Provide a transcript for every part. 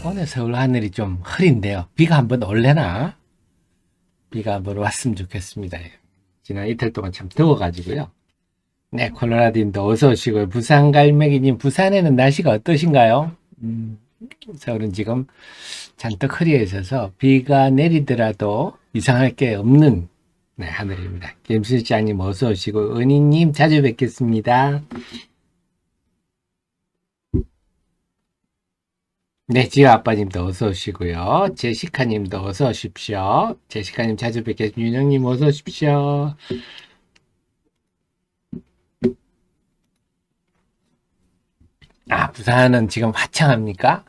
오늘 서울 하늘이 좀 흐린데요. 비가 한번 올래나? 비가 한번 왔으면 좋겠습니다. 지난 이틀 동안 참 더워가지고요. 네, 콜로라도님도 어서 오시고요. 부산 갈매기님, 부산에는 날씨가 어떠신가요? 서울은 지금 잔뜩 흐려 있어서 비가 내리더라도 이상할 게 없는 네, 하늘입니다. 김실장님 어서 오시고, 은희님 자주 뵙겠습니다. 네, 지효 아빠님도 어서 오시고요. 제시카님도 어서 오십시오. 제시카님 자주 뵙겠습니다. 윤영님 어서 오십시오. 아, 부산은 지금 화창합니까?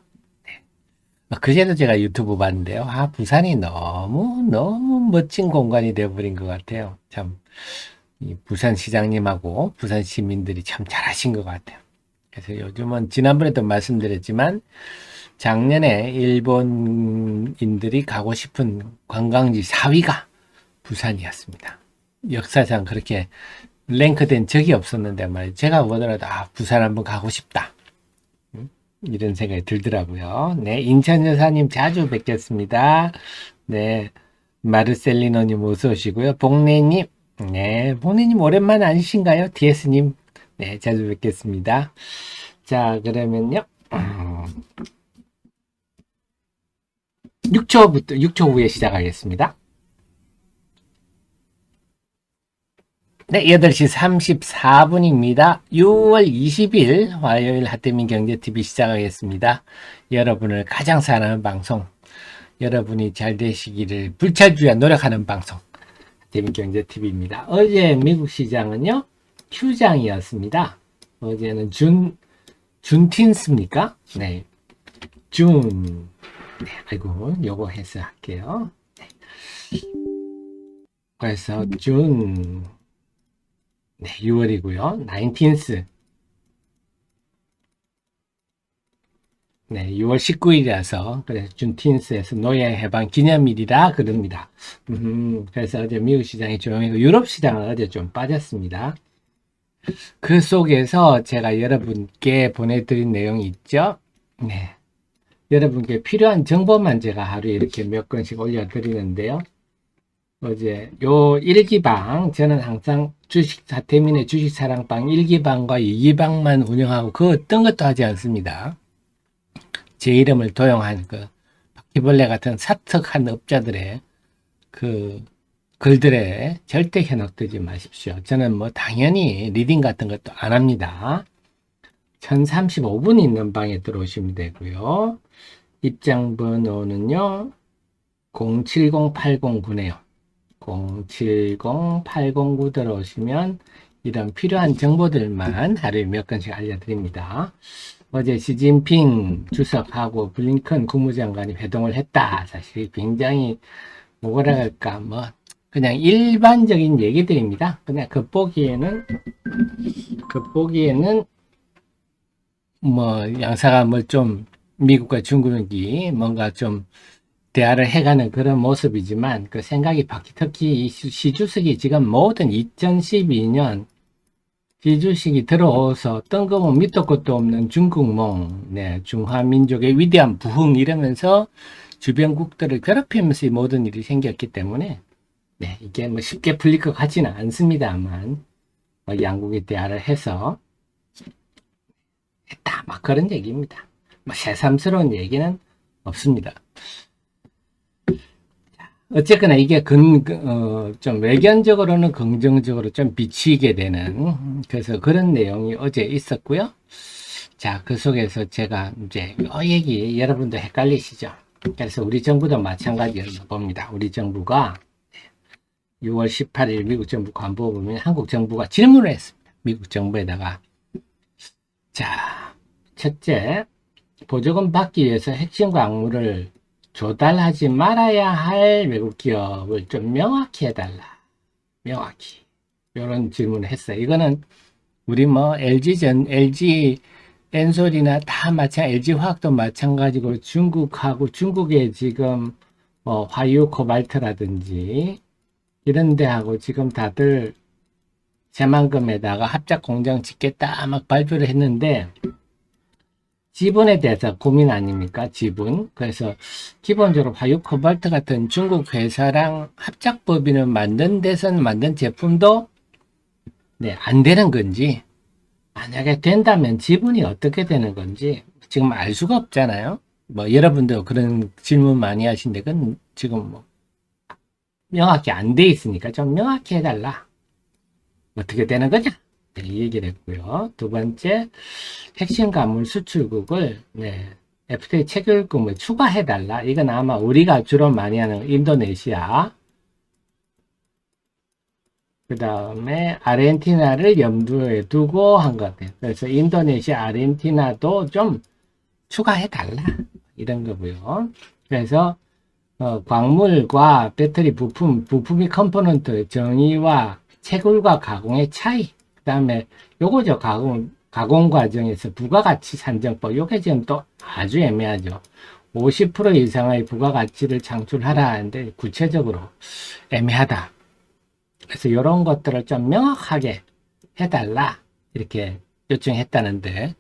그제도 제가 유튜브 봤는데요. 아, 부산이 너무 멋진 공간이 되어버린 것 같아요. 참, 이 부산 시장님하고 부산 시민들이 참 잘하신 것 같아요. 그래서 요즘은 지난번에도 말씀드렸지만 작년에 일본인들이 가고 싶은 관광지 4위가 부산이었습니다. 역사상 그렇게 랭크된 적이 없었는데 말이에요. 제가 보더라도 아, 부산 한번 가고 싶다. 이런 생각이 들더라고요. 네, 인천 여사님 자주 뵙겠습니다. 네, 마르셀리노님 어서 오시고요. 복래님, 네, 복래님 오랜만 아니신가요? DS님, 네, 자주 뵙겠습니다. 자, 그러면요. 6초 후에 시작하겠습니다. 네, 8시 34분입니다. 6월 20일 화요일 하태민 경제TV 시작하겠습니다. 여러분을 가장 사랑하는 방송, 여러분이 잘 되시기를 불철주야 노력하는 방송, 하태민 경제TV입니다. 어제 미국 시장은요, Q장이었습니다. 어제는 준틴스입니까? 네, 네, 아이고, 요거 해서 할게요. 네. 그래서 네, 6월이고요. 19th. 네, 6월 19일이라서 그래서 준틴스에서 노예 해방 기념일이라 그럽니다. 그래서 어제 미국 시장이 조용히고 유럽 시장은 어제 좀 빠졌습니다. 그 속에서 제가 여러분께 보내드린 내용이 있죠. 네, 여러분께 필요한 정보만 제가 하루에 이렇게 몇 건씩 올려드리는데요. 어제 요 1기방 저는 항상 하태민의 주식사랑방 1기방과 2기방만 운영하고 그 어떤 것도 하지 않습니다. 제 이름을 도용한 그 바퀴벌레 같은 사특한 업자들의 그 글들에 절대 현혹되지 마십시오. 저는 뭐 당연히 리딩 같은 것도 안 합니다. 1035분 있는 방에 들어오시면 되고요. 입장 번호는요 070809네요. 070809 들어오시면 이런 필요한 정보들만 하루에 몇 건씩 알려드립니다. 어제 시진핑 주석하고 블링컨 국무장관이 회동을 했다. 사실 굉장히 뭐라 할까 뭐 그냥 일반적인 얘기들입니다. 그냥 겉보기에는 뭐 양사가 뭐 좀 미국과 중국이 뭔가 좀 대화를 해가는 그런 모습이지만 그 생각이 바뀌 특히 시 주석이 지금 모든 2012년 시 주석이 들어오서 뜬금없 밑도 끝도 없는 중국몽, 네, 중화민족의 위대한 부흥 이러면서 주변국들을 괴롭히면서 이 모든 일이 생겼기 때문에 네, 이게 뭐 쉽게 풀릴 것 같지는 않습니다만 뭐 양국이 대화를 해서 했다 막 그런 얘기입니다. 뭐 새삼스러운 얘기는 없습니다. 어쨌거나 이게 좀 외견적으로는 긍정적으로 좀 비치게 되는 그래서 그런 내용이 어제 있었고요. 자, 그 속에서 제가 이제 이 얘기 여러분도 헷갈리시죠? 그래서 우리 정부도 마찬가지로 봅니다. 우리 정부가 6월 18일 미국 정부 관보에 보면 한국 정부가 질문을 했습니다. 미국 정부에다가 자, 첫째, 보조금 받기 위해서 핵심 광물을 조달하지 말아야 할 외국 기업을 좀 명확히 해달라. 명확히. 이런 질문을 했어요. 이거는 우리 뭐 LG 엔솔이나 다 LG화학도 마찬가지고 중국의 지금 뭐 화유 코발트라든지 이런 데하고 지금 다들 새만금에다가 합작 공장 짓겠다 막 발표를 했는데 지분에 대해서 고민 아닙니까? 지분. 그래서 기본적으로 화유 코발트 같은 중국 회사랑 합작법인을 만든 데선 만든 제품도 네, 안 되는 건지, 만약에 된다면 지분이 어떻게 되는 건지 지금 알 수가 없잖아요. 뭐 여러분도 그런 질문 많이 하신데 그건 지금 뭐 명확히 안 돼 있으니까 좀 명확히 해달라. 어떻게 되는 거냐? 네, 이 얘기를 했고요. 두 번째, 핵심 가물 수출국을 네, FTA 체결금을 추가해달라. 이건 아마 우리가 주로 많이 하는 인도네시아, 그 다음에 아르헨티나를 염두에 두고 한 것 같아요. 그래서 인도네시아, 아르헨티나도 좀 추가해달라. 이런 거고요. 그래서 광물과 배터리 부품이 컴포넌트 정의와 채굴과 가공의 차이, 그 다음에 요거죠. 가공 과정에서 부가가치 산정법. 요게 지금 또 아주 애매하죠. 50% 이상의 부가가치를 창출하라 하는데 구체적으로 애매하다. 그래서 이런 것들을 좀 명확하게 해달라. 이렇게 요청했다는데,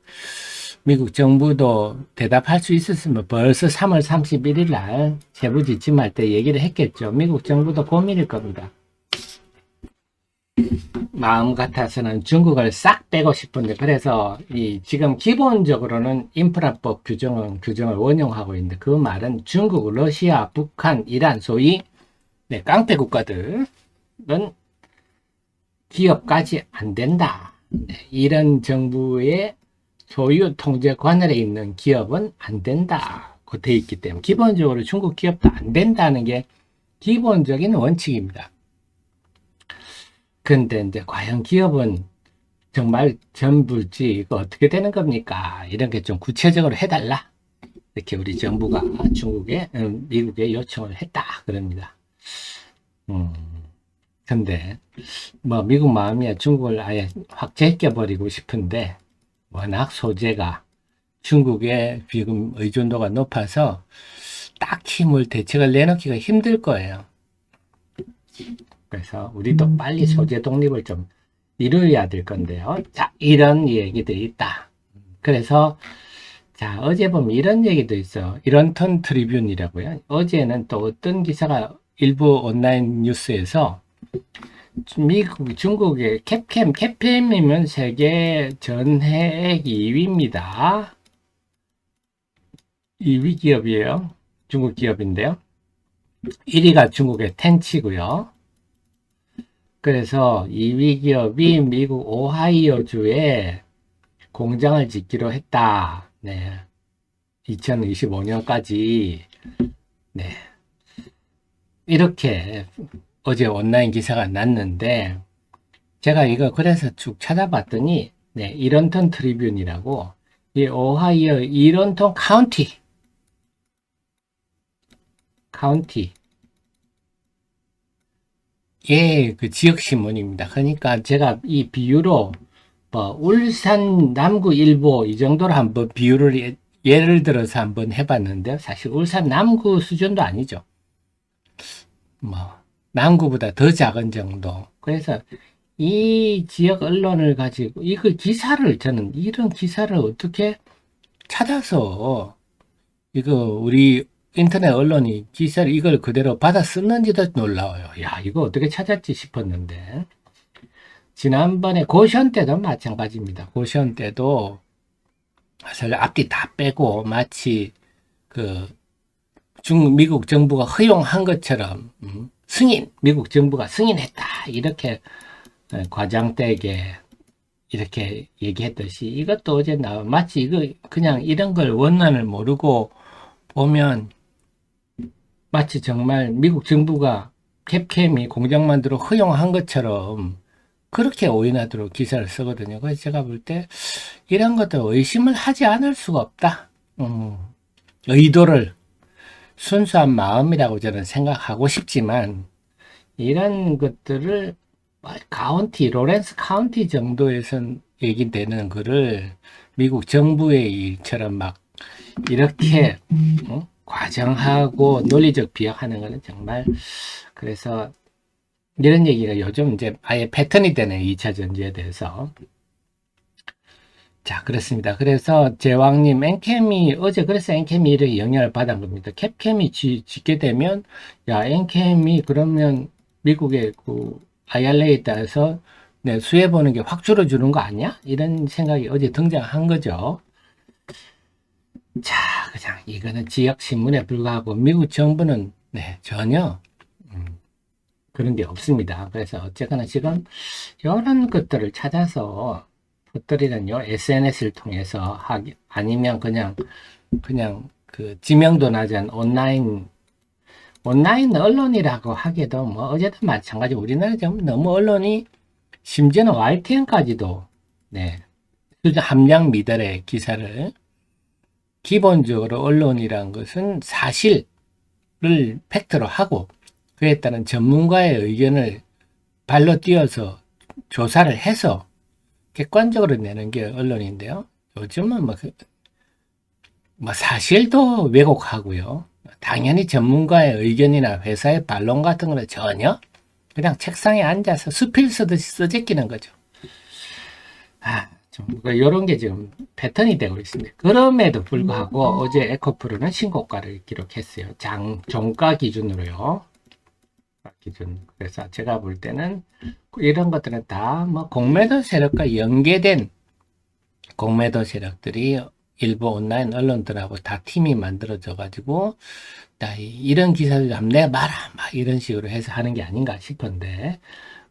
미국 정부도 대답할 수 있었으면 벌써 3월 31일 날 세부 지침할 때 얘기를 했겠죠. 미국 정부도 고민일 겁니다. 마음 같아서는 중국을 싹 빼고 싶은데, 그래서 지금 기본적으로는 인프라법 규정을 원용하고 있는데, 그 말은 중국, 러시아, 북한, 이란, 소위 네, 깡패 국가들은 기업까지 안 된다. 네, 이런 정부의 소유 통제 관할에 있는 기업은 안 된다. 고 돼 있기 때문에 기본적으로 중국 기업도 안 된다는 게 기본적인 원칙입니다. 근데 이제 과연 기업은 정말 전부지 이거 어떻게 되는 겁니까? 이런 게 좀 구체적으로 해달라. 이렇게 우리 정부가 미국에 요청을 했다. 그럽니다. 근데 뭐 미국 마음이야 중국을 아예 확 제껴버리고 싶은데 워낙 소재가 중국의 지금 의존도가 높아서 딱히 뭘 대책을 내놓기가 힘들 거예요. 그래서 우리도 빨리 소재 독립을 좀 이루어야 될 건데요. 자, 이런 얘기들이 있다. 그래서 자, 어제 보면 이런 얘기도 있어. 이런턴 트리뷴이라고요. 어제는 또 어떤 기사가 일부 온라인 뉴스에서 중국의 캡캠이면 세계 전해액 2위입니다. 2위 기업이에요. 중국 기업인데요. 1위가 중국의 텐치고요. 그래서 2위 기업이 미국 오하이오주에 공장을 짓기로 했다. 네. 2025년까지. 네. 이렇게 어제 온라인 기사가 났는데, 제가 이거 그래서 쭉 찾아봤더니, 네, 이런턴 트리뷴이라고, 이 오하이오 이런턴 카운티. 예, 그 지역신문입니다. 그러니까 제가 이 비유로, 뭐, 울산 남구 일보 이 정도로 한번 비유를 예를 들어서 한번 해봤는데, 사실 울산 남구 수준도 아니죠. 뭐, 남구보다 더 작은 정도. 그래서 이 지역 언론을 가지고 저는 이런 기사를 어떻게 찾아서 이거 우리 인터넷 언론이 기사를 이걸 그대로 받아 썼는지도 놀라워요. 야, 이거 어떻게 찾았지 싶었는데 지난번에 고시원 때도 마찬가지입니다. 고시원 때도 사실 앞뒤 다 빼고 마치 그 미국 정부가 허용한 것처럼 미국 정부가 승인했다 이렇게 과장되게 이렇게 얘기했듯이 이것도 어제 마치 이거 그냥 이런 걸 원난을 모르고 보면 마치 정말 미국 정부가 캡캠이 공장 만들어 허용한 것처럼 그렇게 오인하도록 기사를 쓰거든요. 그래서 제가 볼 때 이런 것들 의심을 하지 않을 수가 없다. 의도를 순수한 마음이라고 저는 생각하고 싶지만 이런 것들을 로렌스 카운티 정도에선 얘기되는 거를 미국 정부의 일처럼 막 이렇게 과장하고 논리적 비약하는 거는 정말 그래서 이런 얘기가 요즘 이제 아예 패턴이 되는 2차 전지에 대해서 자, 그렇습니다. 그래서 제왕님, 엔캠이, 어제 그래서 엔캠이 이렇게 영향을 받은 겁니다. 캡캠이 짓게 되면, 야, 엔캠이 그러면 미국의 그 IRA에 따라서 네, 수혜보는 게 확 줄어주는 거 아니야? 이런 생각이 어제 등장한 거죠. 자, 그냥 이거는 지역신문에 불과하고 미국 정부는 네, 전혀 그런 게 없습니다. 그래서 어쨌거나 지금 이런 것들을 찾아서 것들이는요, SNS를 통해서 하기, 아니면 그냥 그 지명도 나지 않은 온라인 언론이라고 하기도 뭐 어제도 마찬가지. 우리나라 지금 너무 언론이 심지어는 YTN까지도 네, 수준 함량 미달의 기사를 기본적으로 언론이란 것은 사실을 팩트로 하고 그에 따른 전문가의 의견을 발로 뛰어서 조사를 해서 객관적으로 내는 게 언론인데요. 요즘은 뭐 사실도 왜곡하고요. 당연히 전문가의 의견이나 회사의 반론 같은 거는 전혀 그냥 책상에 앉아서 수필 쓰듯이 써제끼는 거죠. 좀 이런 게 지금 패턴이 되고 있습니다. 그럼에도 불구하고 어제 에코프로는 신고가를 기록했어요. 종가 기준으로요. 그래서 제가 볼 때는 이런 것들은 다 뭐 공매도 세력과 연계된 공매도 세력들이 일부 온라인 언론들하고 다 팀이 만들어져 가지고 이런 기사들 한번 내봐라 막 이런 식으로 해서 하는 게 아닌가 싶은데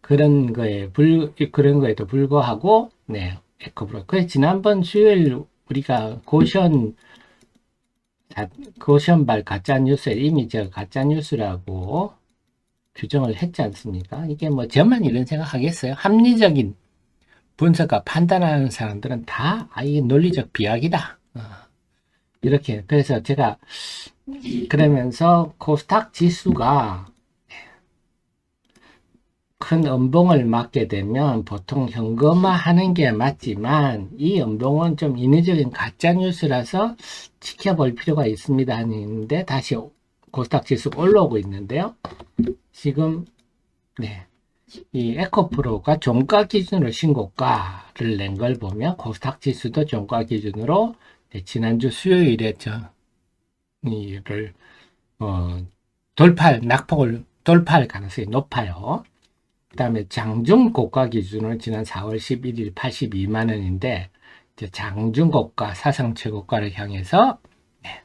그런 거에도 불구하고 네 에코프로 그래 지난번 수요일 우리가 고시원발 가짜 뉴스에 이미 저 가짜 뉴스라고 규정을 했지 않습니까? 이게 뭐 저만 이런 생각 하겠어요? 합리적인 분석과 판단하는 사람들은 다 이 논리적 비약이다. 이렇게 그래서 제가 그러면서 코스닥 지수가 큰 음봉을 맞게 되면 보통 현금화 하는 게 맞지만 이 음봉은 좀 인위적인 가짜 뉴스라서 지켜볼 필요가 있습니다 하는데 다시 코스닥 지수가 올라오고 있는데요. 지금 네. 이 에코프로가 종가 기준으로 신고가를 낸 걸 보면 코스닥 지수도 종가 기준으로 네, 지난주 수요일에 이를 낙폭을 돌파할 가능성이 높아요. 그 다음에 장중 고가 기준으로 지난 4월 11일 82만 원인데 이제 장중 고가 사상 최고가를 향해서 네,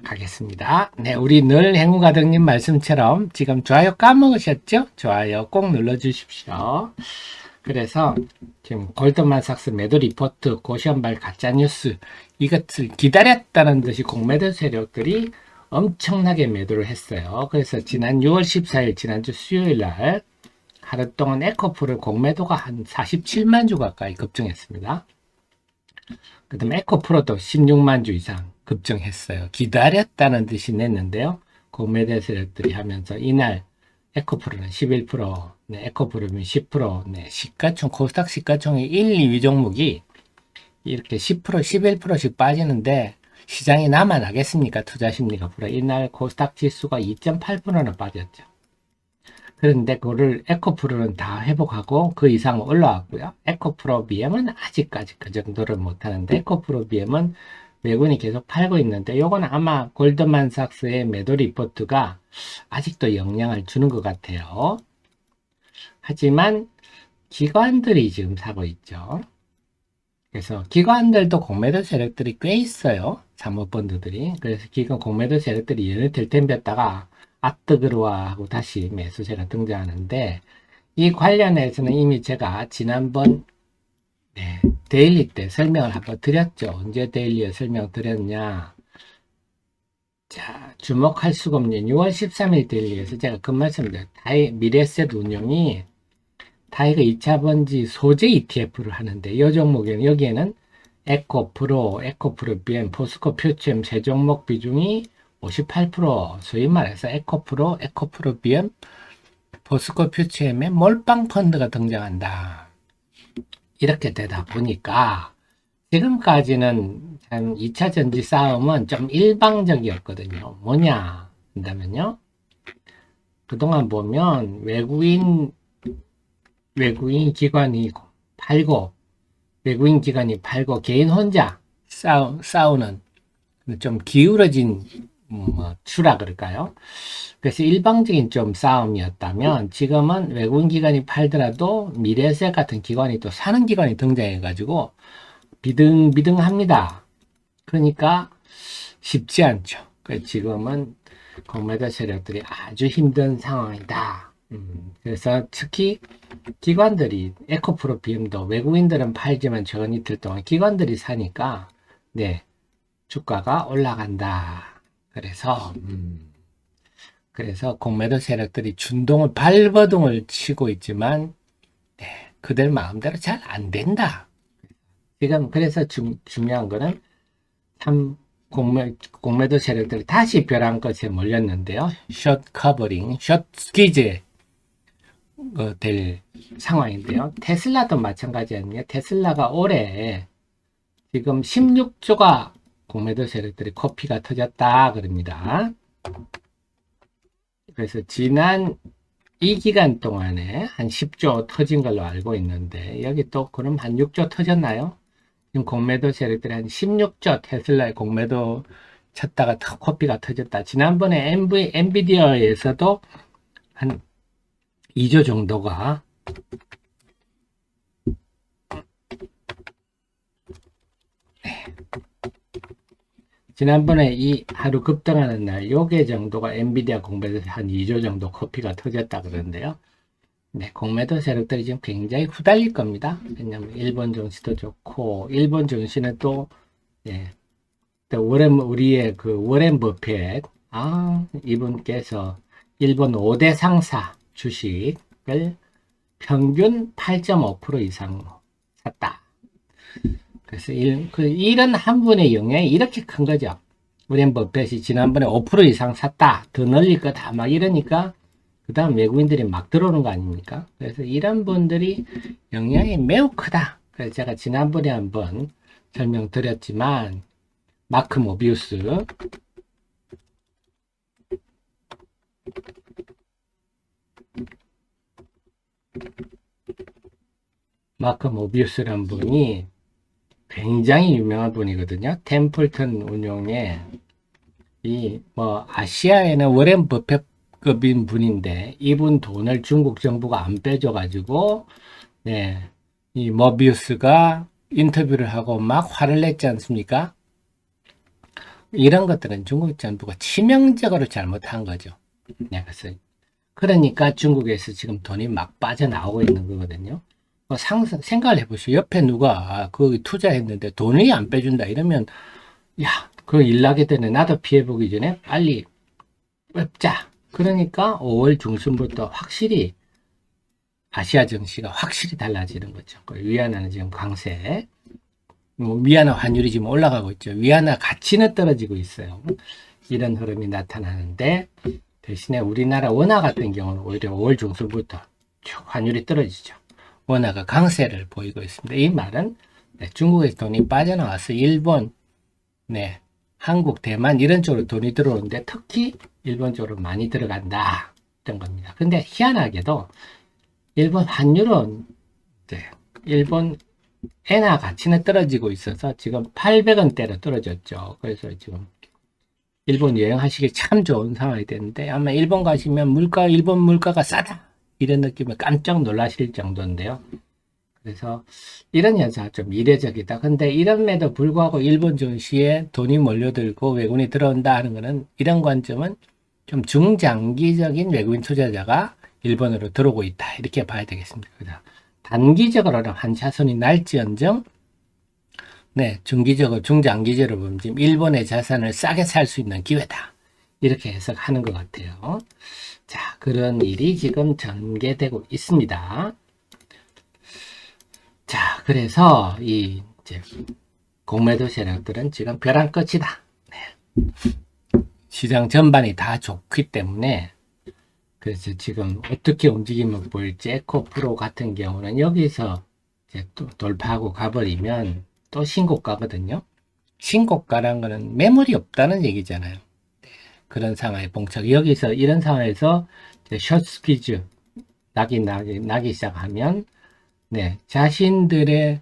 가겠습니다. 네, 우리 늘 행운가득님 말씀처럼 지금 좋아요 까먹으셨죠? 좋아요 꼭 눌러주십시오. 그래서 지금 골드만삭스 매도 리포트, 고시원발 가짜뉴스 이것을 기다렸다는 듯이 공매도 세력들이 엄청나게 매도를 했어요. 그래서 지난 6월 14일 지난주 수요일 날 하루 동안 에코프를 공매도가 한 47만 주 가까이 급증했습니다. 그 다음에 에코프로도 16만 주 이상 급증했어요. 기다렸다는 듯이 냈는데요. 공매도 세력들이 하면서 이날 에코프로는 11%, 네, 에코프로는 10%, 네, 시가총, 코스닥 시가총의 1, 2위 종목이 이렇게 10%, 11%씩 빠지는데 시장이 남아나겠습니까? 투자 심리가 불어. 이날 코스닥 지수가 2.8%나 빠졌죠. 그런데 그거를 에코프로는 다 회복하고 그 이상 올라왔고요. 에코프로 BM은 아직까지 그 정도를 못하는데 에코프로 BM은 외국인이 계속 팔고 있는데 요건 아마 골드만삭스의 매도 리포트가 아직도 영향을 주는 것 같아요. 하지만 기관들이 지금 사고 있죠. 그래서 기관들도 공매도 세력들이 꽤 있어요. 사모펀드들이. 그래서 기관 공매도 세력들이 연을 들템볐다가 아뜨그루아하고 다시 매수세가 등장하는데 이 관련해서는 이미 제가 지난번 네, 데일리 때 설명을 한번 드렸죠. 언제 데일리에 설명드렸냐. 자, 주목할 수가 없는 6월 13일 데일리에서 제가 그 말씀드렸죠. 미래셋 운용이 타이거 2차 번지 소재 ETF를 하는데 이 종목에는 여기에는 에코프로, 에코프로 BM, 포스코 퓨처엠 세 종목 비중이 58%, 소위 말해서 에코프로, 에코프로 BM, 포스코 퓨처엠의 몰빵 펀드가 등장한다. 이렇게 되다 보니까 지금까지는 참 2차 전지 싸움은 좀 일방적이었거든요. 뭐냐 한다면요. 그동안 보면 외국인 기관이 팔고 외국인 기관이 팔고 개인 혼자 싸우는 좀 기울어진 추라 그럴까요? 그래서 일방적인 좀 싸움이었다면 지금은 외국인 기관이 팔더라도 미래에셋 같은 기관이 또 사는 기관이 등장해 가지고 비등비등합니다. 그러니까 쉽지 않죠. 지금은 공매도 세력들이 아주 힘든 상황이다. 그래서 특히 기관들이 에코프로비움도 외국인들은 팔지만 적은 이틀 동안 기관들이 사니까 네 주가가 올라간다. 그래서 공매도 세력들이 준동을 발버둥을 치고 있지만 네, 그들 마음대로 잘 안 된다. 지금 그래서 중요한 거는 참 공매도 세력들이 다시 벼랑 끝에 몰렸는데요. 숏 커버링, 숏 스퀴즈 될 상황인데요. 테슬라도 마찬가지 아니에요. 테슬라가 올해 지금 16조가 공매도 세력들이 코피가 터졌다 그럽니다. 그래서 지난 이 기간 동안에 한 10조 터진 걸로 알고 있는데 여기 또 그럼 한 6조 터졌나요? 지금 공매도 세력들이 한 16조 테슬라의 공매도 쳤다가 코피가 터졌다. 지난번에 엔비디아에서도 한 2조 정도가 지난번에 이 하루 급등하는 날 요게 정도가 엔비디아 공매도 한 2조 정도 코피가 터졌다 그러는데요. 네, 공매도 세력들이 지금 굉장히 후달릴 겁니다. 왜냐면 일본 증시도 좋고 일본 증시는 또 예, 또 우리의 그 워렌 버핏 이분께서 일본 5대 상사 주식을 평균 8.5% 이상 샀다. 그래서 이런 한 분의 영향이 이렇게 큰 거죠. 워렌 버핏이 지난번에 5% 이상 샀다. 더 늘릴 거다. 막 이러니까 그 다음 외국인들이 막 들어오는 거 아닙니까? 그래서 이런 분들이 영향이 매우 크다. 그래서 제가 지난번에 한번 설명드렸지만 마크 모비우스란 분이 굉장히 유명한 분이거든요. 템플턴 운용에 아시아에는 워렌 버핏급인 분인데 이분 돈을 중국 정부가 안 빼줘가지고 네, 이 모비우스가 인터뷰를 하고 막 화를 냈지 않습니까? 이런 것들은 중국 정부가 치명적으로 잘못한 거죠. 네, 그러니까 중국에서 지금 돈이 막 빠져나오고 있는 거거든요. 생각을 해보시오. 옆에 누가 거기 투자했는데 돈이 안 빼준다 이러면 야, 그거 일 나게 되네. 나도 피해보기 전에 빨리 뽑자. 그러니까 5월 중순부터 확실히 아시아 증시가 확실히 달라지는 거죠. 위안화는 지금 강세. 위안화 환율이 지금 올라가고 있죠. 위안화 가치는 떨어지고 있어요. 이런 흐름이 나타나는데 대신에 우리나라 원화 같은 경우는 오히려 5월 중순부터 쭉 환율이 떨어지죠. 원화가 강세를 보이고 있습니다. 이 말은 중국에서 돈이 빠져나와서 일본, 한국, 대만 이런 쪽으로 돈이 들어오는데 특히 일본 쪽으로 많이 들어간다 던 겁니다. 근데 희한하게도 일본 환율은 일본 엔화 가치는 떨어지고 있어서 지금 800원대로 떨어졌죠. 그래서 지금 일본 여행하시기 참 좋은 상황이 됐는데 아마 일본 가시면 일본 물가가 싸다 이런 느낌에 깜짝 놀라실 정도인데요. 그래서 이런 현상은 좀 이례적이다. 근데 이럼에도 불구하고 일본 증시에 돈이 몰려들고 외국인이 들어온다 하는 것은 이런 관점은 좀 중장기적인 외국인 투자자가 일본으로 들어오고 있다. 이렇게 봐야 되겠습니다. 단기적으로는 한 차선이 날지언정 중기적으로 중장기적으로 보면 지금 일본의 자산을 싸게 살 수 있는 기회다. 이렇게 해석하는 것 같아요. 자, 그런 일이 지금 전개되고 있습니다. 자, 그래서 이제 공매도 세력들은 지금 벼랑 끝이다. 시장 전반이 다 좋기 때문에 그래서 지금 어떻게 움직이면 보일지 에코프로 같은 경우는 여기서 이제 또 돌파하고 가버리면 또 신고가거든요. 신고가란 거는 매물이 없다는 얘기잖아요. 그런 상황에 봉착. 여기서 이런 상황에서 숏 스퀴즈 나기 시작하면 자신들의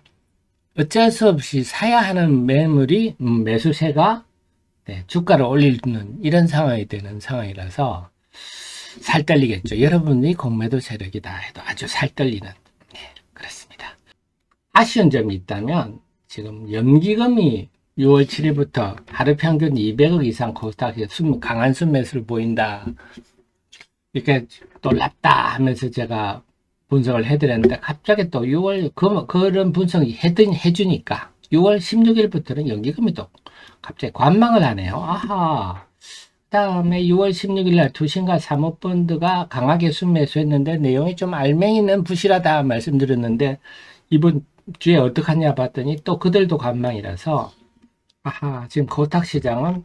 어쩔 수 없이 사야 하는 매물이 매수세가 네, 주가를 올리는 이런 상황이 되는 상황이라서 살떨리겠죠. 여러분이 공매도 세력이다 해도 아주 살떨리는 네, 그렇습니다. 아쉬운 점이 있다면 지금 연기금이 6월 7일부터 하루 평균 200억 이상 코스닥에 강한 순매수를 보인다. 이렇게 놀랍다 하면서 제가 분석을 해드렸는데 갑자기 또 6월 그런 분석이 해주니까 6월 16일부터는 연기금이 또 갑자기 관망을 하네요. 아하. 그 다음에 6월 16일 날 투신과 사모펀드가 강하게 순매수했는데 내용이 좀 알맹이는 부실하다 말씀드렸는데 이번 주에 어떡하냐 봤더니 또 그들도 관망이라서 아하 지금 코스닥 시장은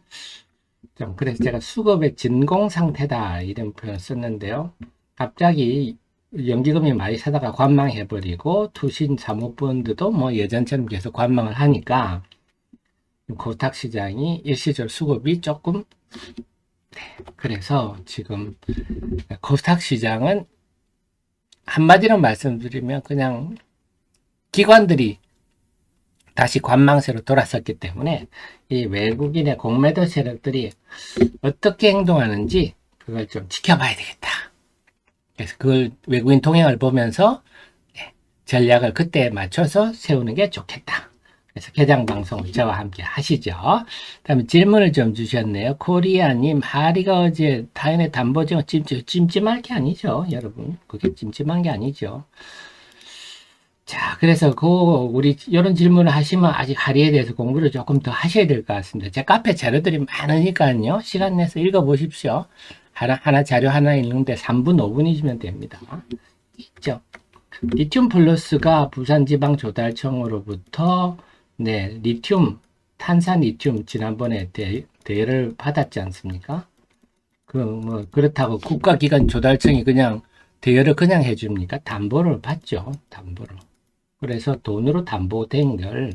좀 그래서 제가 수급의 진공 상태다 이런 표현을 썼는데요. 갑자기 연기금이 많이 사다가 관망해버리고 투신 사모펀드도 뭐 예전처럼 계속 관망을 하니까 코스닥 시장이 일시적으로 수급이 조금 그래서 지금 코스닥 시장은 한마디로 말씀드리면 그냥 기관들이 다시 관망세로 돌아섰기 때문에 이 외국인의 공매도 세력들이 어떻게 행동하는지 그걸 좀 지켜봐야 되겠다. 그래서 그걸 외국인 동향을 보면서 전략을 그때에 맞춰서 세우는 게 좋겠다. 그래서 개장 방송을 저와 함께 하시죠. 다음에 질문을 좀 주셨네요. 코리아님, 하리가 어제 타인의 담보증 찜찜할 게 아니죠, 여러분. 그게 찜찜한 게 아니죠. 자, 그래서 우리 이런 질문을 하시면 아직 하리에 대해서 공부를 조금 더 하셔야 될 것 같습니다. 제 카페 자료들이 많으니까요. 시간 내서 읽어보십시오. 하나 자료 하나 읽는데 3분, 5분이시면 됩니다. 있죠. 리튬 플러스가 부산지방조달청으로부터 네, 리튬, 탄산 리튬 지난번에 대여를 받았지 않습니까? 그렇다고 국가기관 조달청이 그냥 대여를 그냥 해줍니까? 담보를 받죠. 담보를. 그래서 돈으로 담보된 걸,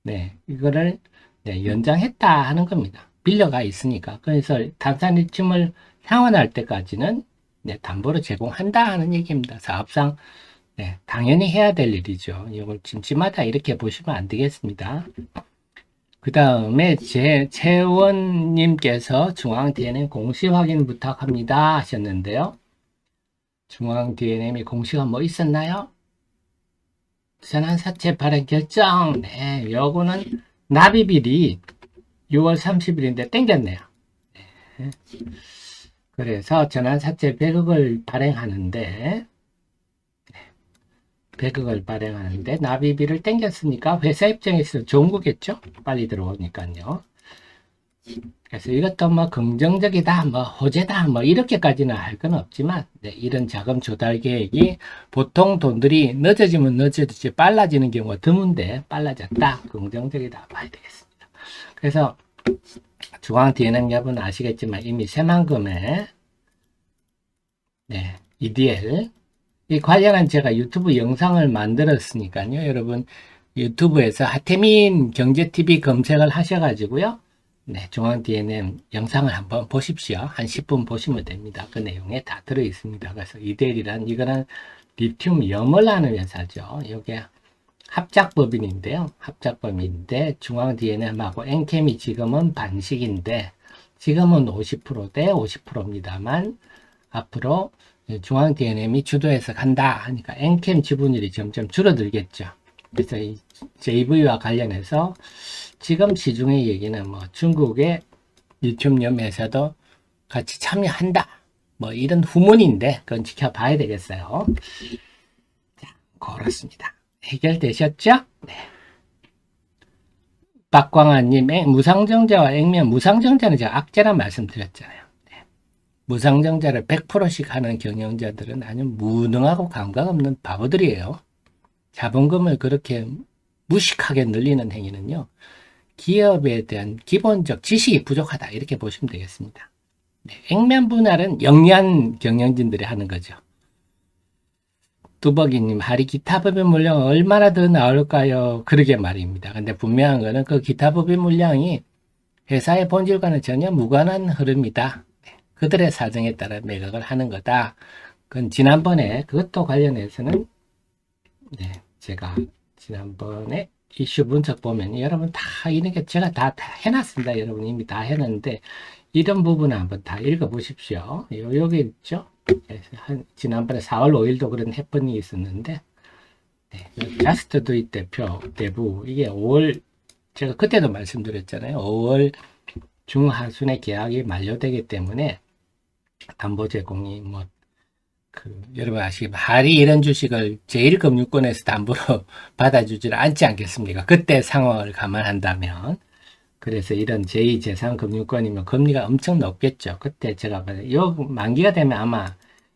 네, 이거를, 네, 연장했다 하는 겁니다. 빌려가 있으니까. 그래서 탄산 리튬을 향원할 때까지는, 네, 담보를 제공한다 하는 얘기입니다. 사업상, 네, 당연히 해야 될 일이죠. 이걸 찜찜하다 이렇게 보시면 안 되겠습니다. 그 다음에 채원님께서 중앙 DNM 공시 확인 부탁합니다 하셨는데요. 중앙 DNM이 공시가 뭐 있었나요? 전환사채 발행 결정. 네, 요거는 납입일이 6월 30일인데 땡겼네요. 네. 그래서 전환사채 100억을 발행하는데 100억을 발행하는데 납입일을 땡겼으니까 회사 입장에서 좋은 거겠죠? 빨리 들어오니까요. 그래서 이것도 뭐 긍정적이다, 뭐 호재다, 뭐 이렇게까지는 할 건 없지만 네, 이런 자금 조달 계획이 보통 돈들이 늦어지면 늦어지지 빨라지는 경우가 드문데 빨라졌다, 긍정적이다 봐야 되겠습니다. 그래서 중앙 DNM 여러분 아시겠지만 이미 새만금에 네, EDL 이 관련한 제가 유튜브 영상을 만들었으니까요. 여러분 유튜브에서 하태민 경제TV 검색을 하셔가지고요. 네, 중앙 DNM 영상을 한번 보십시오. 한 10분 보시면 됩니다. 그 내용에 다 들어있습니다. 그래서 이델이란 이거는 리튬 염을 하는 회사죠. 이게 합작법인인데요. 합작법인인데 중앙 DNM하고 엔캠이 지금은 반식인데 지금은 50%대 50%입니다만 앞으로 중앙 DNM이 주도해서 간다 하니까 엔캠 지분율이 점점 줄어들겠죠. 그래서 이 JV와 관련해서 지금 시중의 얘기는 뭐 중국의 리튬염 회사도 같이 참여한다. 뭐 이런 후문인데 그건 지켜봐야 되겠어요. 자, 그렇습니다. 해결되셨죠? 네. 박광아님, 무상증자와 액면, 무상증자는 제가 악재란 말씀드렸잖아요. 네. 무상증자를 100%씩 하는 경영자들은 아주 무능하고 감각 없는 바보들이에요. 자본금을 그렇게 무식하게 늘리는 행위는요. 기업에 대한 기본적 지식이 부족하다 이렇게 보시면 되겠습니다. 네, 액면 분할은 영리한 경영진들이 하는 거죠. 뚜벅이님, 하리 기타 법인 물량 얼마나 더 나올까요? 그러게 말입니다. 근데 분명한 거는 그 기타 법인 물량이 회사의 본질과는 전혀 무관한 흐름이다. 네, 그들의 사정에 따라 매각을 하는 거다. 그건 지난번에 그것도 관련해서는 네, 제가 지난번에 이슈 분석 보면 여러분 다 이런 게 제가 다 해놨습니다. 여러분 이미 다 해놨는데 이런 부분을 한번 다 읽어보십시오. 여기 있죠? 지난번에 4월 5일도 그런 해프닝이 있었는데 네, 자스트도이 대표 대부 이게 5월 제가 그때도 말씀드렸잖아요. 5월 중하순에 계약이 만료되기 때문에 담보 제공이 여러분 아시겠지만 할이 이런 주식을 제1금융권에서 담보로 받아주질 않지 않겠습니까? 그때 상황을 감안한다면. 그래서 이런 제2제3금융권이면 금리가 엄청 높겠죠. 그때 제가 요 만기가 되면 아마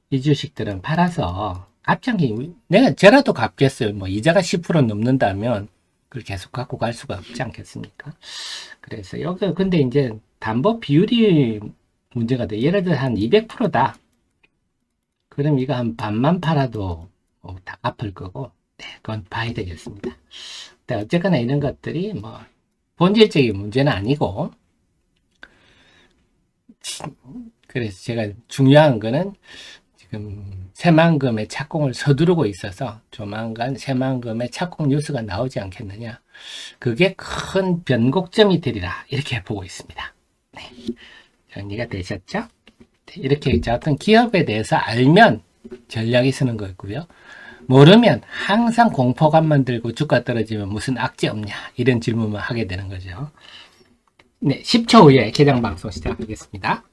이 주식들은 팔아서 갚장기 저라도 갚겠어요. 이자가 10% 넘는다면 그걸 계속 갖고 갈 수가 없지 않겠습니까? 그래서 여기 근데 이제 담보 비율이 문제가 돼. 예를 들어 한 200%다. 그럼 이거 한 반만 팔아도 다 갚을 거고, 네, 그건 봐야 되겠습니다. 근데 어쨌거나 이런 것들이 본질적인 문제는 아니고, 그래서 제가 중요한 거는 지금 새만금의 착공을 서두르고 있어서 조만간 새만금의 착공 뉴스가 나오지 않겠느냐. 그게 큰 변곡점이 되리라. 이렇게 보고 있습니다. 네. 정리가 되셨죠? 이렇게 어떤 기업에 대해서 알면 전략이 쓰는 거고요. 모르면 항상 공포감만 들고 주가 떨어지면 무슨 악재 없냐 이런 질문만 하게 되는 거죠. 네, 10초 후에 개장 방송 시작하겠습니다.